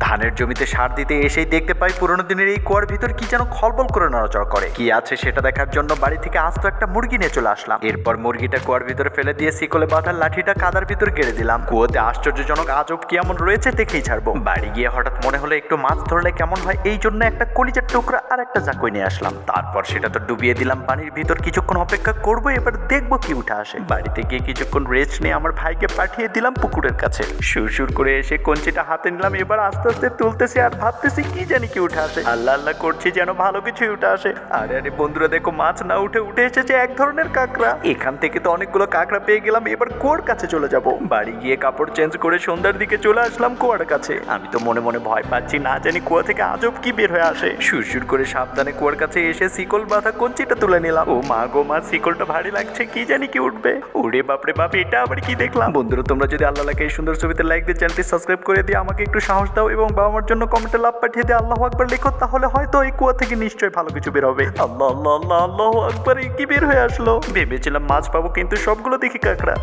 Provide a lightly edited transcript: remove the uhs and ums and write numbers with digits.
ধানের জমিতে সার দিতে এসেই দেখতে পাই পুরোনো দিনের এই কুয়ার ভিতর কি যেন খলবল করে নড়াচড়া করে। কি আছে সেটা দেখার জন্য বাড়ি থেকে আস্ত একটা মুরগি নিয়ে চলে আসলাম। এরপর মুরগিটা কুয়ার ভিতরে ফেলে দিয়ে শিকলে বাঁধার লাঠিটা কাদার ভিতর গেড়ে দিলাম। কুয়োতে আশ্চর্যজনক আজব কি এমন রয়েছে দেখেই ছাড়বো। বাড়ি গিয়ে হঠাৎ মনে হলো একটু মাছ ধরলে কেমন হয়, এই জন্য একটা কলিজার টুকরা আর একটা জাকই নিয়ে আসলাম। তারপর সেটা তো ডুবিয়ে দিলাম পানির ভিতর। কিছুক্ষণ অপেক্ষা করবো, এবার দেখবো কি উঠে আসে। বাড়িতে গিয়ে কিছুক্ষণ রেস্ট নিয়ে আমার ভাইকে পাঠিয়ে দিলাম পুকুরের কাছে। সুর করে এসে কঞ্চিটা হাতে নিলাম। এবার আস্তে আস্তে তুলতেছি আর ভাবতেছি কি জানি কি উঠে আসে। আল্লাহ আল্লাহ করছি যেন ভালো কিছুই উঠে আসে। আরে আরে বন্ধুরা দেখো, মাছ না উঠে এসেছে এক ধরনের কাঁকড়া। এখান থেকে তো অনেকগুলো কাঁকড়া পেয়ে গেলাম। এবার কুয়োর কাছে চলে যাব। বাড়ি গিয়ে কাপড় চেঞ্জ করে সন্ধ্যার দিকে চলে আসলাম কুয়ার কাছে। আমি তো মনে মনে ভয় পাচ্ছি, না জানি কুয়া থেকে আজব কি বের হয়ে আসে। সুর করে সাবধানে কুয়ার কাছে এসে শিকল বাঁধা কঞ্চিটা তুলে নিলাম। ও মা গো মা, শিকলটা ভারী লাগছে, কি জানি কি উঠবে। ওরে বাপরে বাপ, এটা আবার কি দেখলাম। বন্ধুরা তোমরা যদি আল্লাহ লাগে এই সুন্দর ছবিতে লাইক দিয়ে চ্যানেলটি সাবস্ক্রাইব করে দিয়ে আমাকে একটু সাহস দাও এবং বাবা মার জন্য কমেন্টে লাভ পাঠিয়ে দিয়ে আল্লাহু আকবার লেখো, তাহলে হয়তো এই কুয়া থেকে নিশ্চয়ই ভালো কিছু বের হবে। আল্লাহ আল্লাহ আল্লাহ আল্লাহু আকবার, কি বের হয়ে আসলো। ভেবেছিলাম মাছ পাবো, কিন্তু সবগুলো দেখি কাঁকড়া।